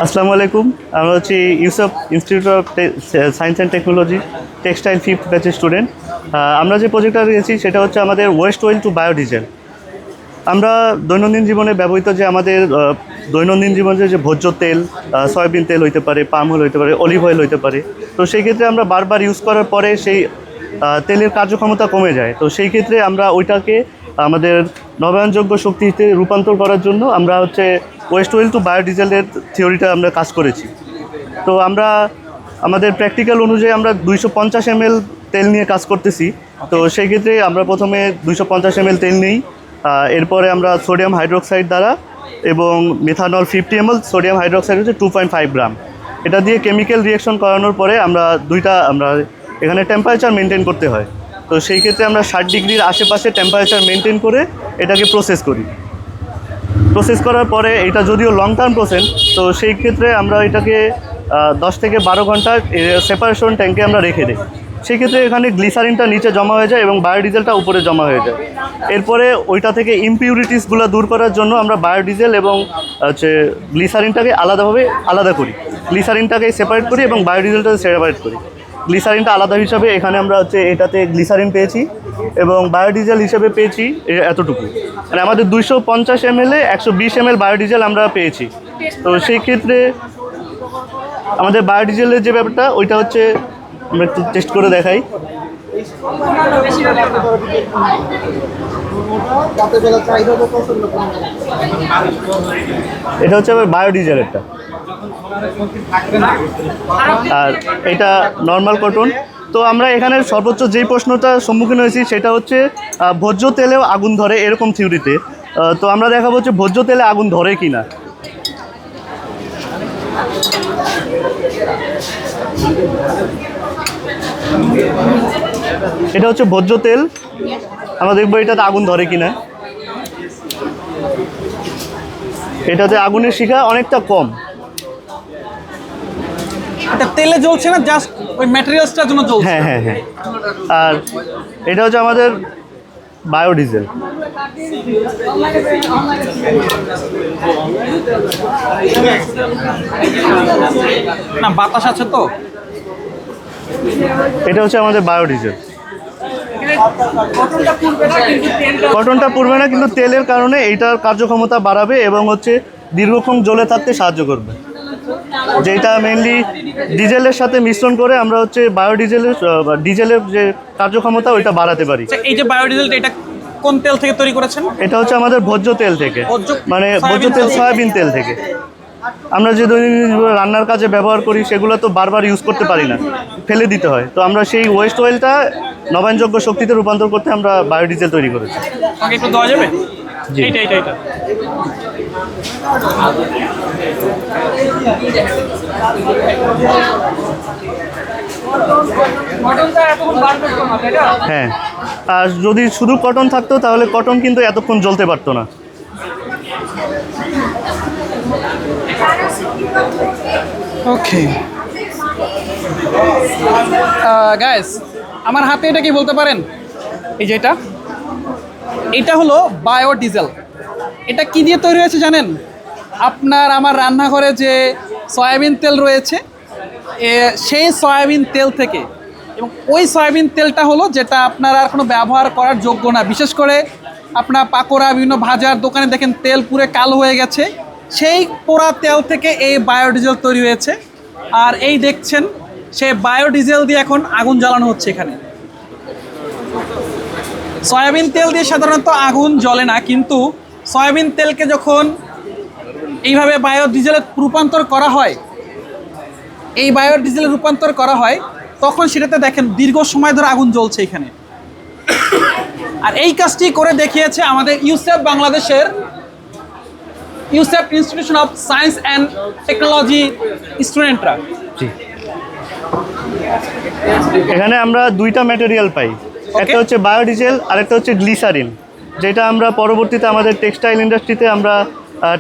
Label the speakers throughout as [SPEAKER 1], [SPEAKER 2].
[SPEAKER 1] আসসালামু আলাইকুম। আমরা হচ্ছে Yusuf institute of science and technology textile fifth ব্যাচের স্টুডেন্ট। আমরা যে প্রজেক্টটা দিয়েছি সেটা হচ্ছে আমাদের ওয়েস্ট অয়েল টু বায়োডিজেল। আমরা দৈনন্দিন জীবনে ব্যবহৃত যে আমাদের দৈনন্দিন জীবনে যে ভোজ্য তেল, সয়াবিন তেল হইতে পারে, পাম অয়েল হইতে পারে, অলিভ অয়েল হইতে পারে। তো সেই ক্ষেত্রে আমরা বারবার ইউজ করার পরে সেই তেলের কার্যক্ষমতা কমে যায়। তো সেই ক্ষেত্রে আমরা ওইটাকে আমাদের নবায়নযোগ্য শক্তিতে রূপান্তর করার জন্য আমরা হচ্ছে ওয়েস্ট অয়েল টু বায়োডিজেলের থিওরিটা আমরা কাজ করেছি। তো আমরা আমাদের প্র্যাকটিক্যাল অনুযায়ী আমরা 250 ml তেল নিয়ে কাজ করতেছি। তো সেই ক্ষেত্রে আমরা প্রথমে 250 ml তেল নিই, এরপরে আমরা সোডিয়াম হাইড্রোক্সাইড দ্বারা এবং মেথানল 50 ml, সোডিয়াম হাইড্রোক্সাইড হচ্ছে 2.5 গ্রাম, এটা দিয়ে কেমিক্যাল রিয়াকশন করানোর পরে আমরা আমরা এখানে টেম্পারেচার মেনটেন করতে হয়। তো সেই ক্ষেত্রে আমরা 60 ডিগ্রির আশেপাশে টেম্পারেচার মেনটেন করে এটাকে প্রসেস করি। প্রসেস করার পরে এটা যদিও লং টার্ম প্রসেস, তো সেই ক্ষেত্রে আমরা এটাকে 10 থেকে 12 ঘন্টা সেপারেশন ট্যাঙ্কে আমরা রেখে দিই। সেই ক্ষেত্রে এখানে গ্লিসারিনটা নিচে জমা হয়ে যায় এবং বায়োডিজেলটা উপরে জমা হয়ে যায়। এরপরে ওইটা থেকে ইমপিউরিটিসগুলো দূর করার জন্য আমরা বায়োডিজেল এবং হচ্ছে গ্লিসারিনটাকে আলাদাভাবে আলাদা করি। গ্লিসারিনটাকে সেপারেট করি এবং বায়োডিজেলটাকে সেপারেট করি। গ্লিসারিনটা আলাদা হিসাবে এখানে আমরা হচ্ছে এটাতে গ্লিসারিন পেয়েছি এবং বায়োডিজেল হিসেবে পেয়েছি এতটুকু, মানে আমাদের 250 ml 120 ml বায়োডিজেল আমরা পেয়েছি। তো সেই ক্ষেত্রে আমাদের বায়োডিজেলের যে ব্যাপারটা ওইটা হচ্ছে আমরা একটু টেস্ট করে দেখাই। এটা হচ্ছে আবার বায়োডিজেলেরটা, আর এটা নর্মাল কটন। তো আমরা এখানে সর্বোচ্চ যেই প্রশ্নটা সম্মুখীন হয়েছি সেটা হচ্ছে ভোজ্য তেলেও আগুন ধরে এরকম থিওরিতে। তো আমরা দেখাবো হচ্ছে ভোজ্য তেলে আগুন ধরে কি না। এটা হচ্ছে ভোজ্য তেল, আমরা দেখবো এটাতে আগুন ধরে কিনা। এটাতে আগুনের শিখা অনেকটা কম।
[SPEAKER 2] এটা তেলে জ্বলছে না, জাস্ট ওই ম্যাটেরিয়ালসটার জন্য জ্বলছে।
[SPEAKER 1] হ্যাঁ হ্যাঁ হ্যাঁ। আর এটা হচ্ছে আমাদের বায়োডিজেল।
[SPEAKER 2] না, বাতাস আছে তো।
[SPEAKER 1] এটা হচ্ছে আমাদের বায়োডিজেল। কটনটা পুড়বে না, কিন্তু তেলের কারণে এইটার কার্যক্ষমতা বাড়াবে এবং হচ্ছে দীর্ঘক্ষণ জ্বলে থাকতে সাহায্য করবে। যেটা মেইনলি ডিজেলের সাথে মিশ্রণ করে আমরা হচ্ছে ডিজেলের যে কার্যক্ষমতা ওইটা বাড়াতে পারি।
[SPEAKER 2] এই যে বায়োডিজেলটা, এটা কোন তেল থেকে তৈরি করেছেন?
[SPEAKER 1] এটা হচ্ছে আমাদের ভোজ্য তেল থেকে, মানে ভোজ্য তেল সয়াবিন তেল থেকে। আমরা যে দৈনন্দিন রান্নার কাজে ব্যবহার করি সেগুলো তো বারবার ইউজ করতে পারি না, ফেলে দিতে হয়। তো আমরা সেই ওয়েস্ট অয়েলটা নবায়নযোগ্য শক্তিতে রূপান্তর করতে আমরা বায়োডিজেল তৈরি করেছি।
[SPEAKER 2] আমাকে একটু দেওয়া যাবে?
[SPEAKER 1] জি।
[SPEAKER 2] এইটা
[SPEAKER 1] হ্যাঁ, আর যদি শুধু কটন থাকতো তাহলে কটন কিন্তু এতক্ষণ জ্বলতে পারতো না।
[SPEAKER 2] ওকে গাইস, আমার হাতে এটা কি বলতে পারেন? এই যে এটা হলো বায়োডিজেল। এটা কি দিয়ে তৈরি হয়েছে জানেন? আপনার আমার রান্নাঘরে যে সয়াবিন তেল রয়েছে সেই সয়াবিন তেল থেকে। এবং ওই সয়াবিন তেলটা হলো যেটা আপনার আর কোনো ব্যবহার করার যোগ্য না। বিশেষ করে আপনার পাকোড়া, বিভিন্ন ভাজার দোকানে দেখেন তেল পুরো কালো হয়ে গেছে, সেই পোড়া তেল থেকে এই বায়োডিজেল তৈরি হয়েছে। আর এই দেখছেন সেই বায়োডিজেল দিয়ে এখন আগুন জ্বালানো হচ্ছে এখানে। সয়াবিন তেল দিয়ে সাধারণত আগুন জ্বলে না, কিন্তু সয়াবিন তেলকে যখন এইভাবে বায়োডিজেলে রূপান্তর করা হয়, তখন সেটাতে দেখেন দীর্ঘ সময় ধরে আগুন জ্বলছে এখানে। আর এই কাজটি করে দেখিয়েছে আমাদের ইউসেফ বাংলাদেশের ইউসেফ institution of science and technology স্টুডেন্টরা।
[SPEAKER 1] জি, এখানে আমরা দুইটা ম্যাটেরিয়াল পাই, একটা হচ্ছে বায়োডিজেল আর একটা হচ্ছে গ্লিসারিন, যেটা আমরা পরবর্তীতে আমাদের টেক্সটাইল ইন্ডাস্ট্রিতে আমরা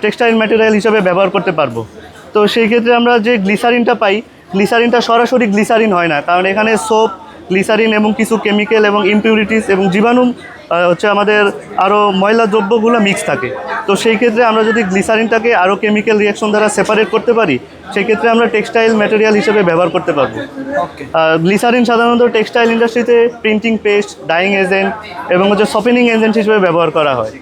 [SPEAKER 1] টেক্সটাইল ম্যাটেরিয়াল হিসাবে ব্যবহার করতে পারবো। তো সেই ক্ষেত্রে আমরা যে গ্লিসারিনটা পাই, গ্লিসারিনটা সরাসরি গ্লিসারিন হয় না, কারণ এখানে সোপ, গ্লিসারিন এবং কিছু কেমিক্যাল এবং ইমপিউরিটিস এবং জীবাণু হচ্ছে আমাদের আরও ময়লা দ্রব্যগুলো মিক্স থাকে। তো সেই ক্ষেত্রে আমরা যদি গ্লিসারিনটাকে আরও কেমিক্যাল রিয়াকশন দ্বারা সেপারেট করতে পারি, সেই ক্ষেত্রে আমরা টেক্সটাইল ম্যাটেরিয়াল হিসেবে ব্যবহার করতে পারবো।
[SPEAKER 2] ওকে
[SPEAKER 1] গ্লিসারিন সাধারণত টেক্সটাইল ইন্ডাস্ট্রিতে প্রিন্টিং পেস্ট, ডাইং এজেন্ট এবং হচ্ছে সফেনিং এজেন্ট হিসেবে ব্যবহার করা হয়।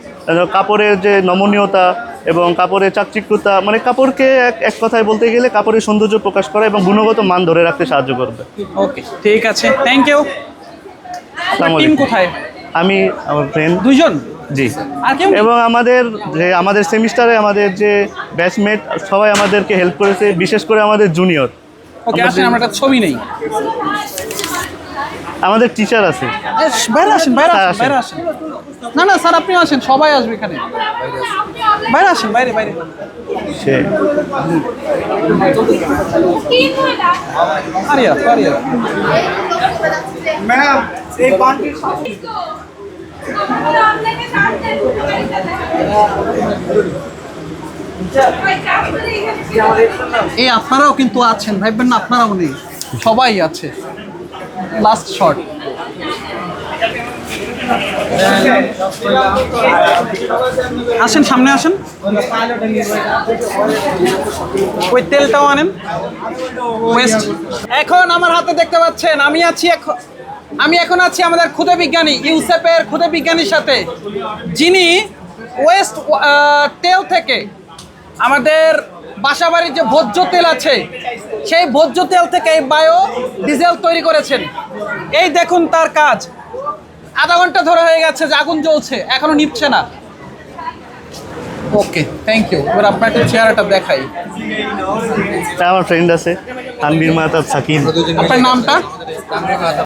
[SPEAKER 1] কাপড়ের যে নমনীয়তা এবং কাপড়ের চাকচিক্যতা, মানে কাপড়কে এক কথায় বলতে গেলে কাপড়ের সৌন্দর্য প্রকাশ করা এবং গুণগত মান ধরে রাখতে সাহায্য করবে।
[SPEAKER 2] ওকে ঠিক আছে, থ্যাংক ইউ।
[SPEAKER 1] আসসালামু
[SPEAKER 2] টিম
[SPEAKER 1] আলাইকুম।
[SPEAKER 2] কোথায়?
[SPEAKER 1] আমি আমার ফ্রেন্ড,
[SPEAKER 2] দুইজন?
[SPEAKER 1] জি।
[SPEAKER 2] আর কেউ নেই?
[SPEAKER 1] এবং আমাদের সেমিস্টারে আমাদের যে ব্যাচমেট সবাই আমাদেরকে হেল্প করেছে, বিশেষ করে আমাদের জুনিয়র।
[SPEAKER 2] ওকে আসেন, আমরা একটা ছবি নেই।
[SPEAKER 1] আমাদের টিচার আছে।
[SPEAKER 2] বাইরে আসেন, বাইরে
[SPEAKER 1] স্যার,
[SPEAKER 2] আসেন, বাইরে আসেন। না না স্যার, আপনি আসেন, সবাই আসবে এখানে। বাইরে আসেন, বাইরে বাইরে।
[SPEAKER 1] সে
[SPEAKER 2] আরিয়া আরিয়া
[SPEAKER 3] मैम एक बात
[SPEAKER 2] এই আপনারাও কিন্তু আছেন, ভাববেন না আপনারাও নেই, সবাই আছে। Last shot. আসেন, সামনে আসেন। ওই তেলটাও আনেন। ওয়েস্ট। এখন আমার হাতে দেখতে পাচ্ছেন আমি এখন আছি আমাদের ক্ষুদে বিজ্ঞানী ইউসেপের ক্ষুদে বিজ্ঞানীর সাথে, যিনি ওয়েস্ট তেল থেকে আমাদের বাসাবাড়ির যে ভোজ্য তেল আছে, সেই ভোজ্য তেল থেকে এই বায়ো ডিজেল তৈরি করেছেন। এই দেখুন তার কাজ। আধা ঘন্টা ধরে হয়ে গেছে যে আগুন জ্বলছে, এখনো নিভছে না। Okay thank you. এবার আপনাকে চেহারাটা দেখাই।
[SPEAKER 1] আমার ফ্রেন্ড আছে তানভীর মাহতাব সাকিব।
[SPEAKER 2] আপনার নামটা?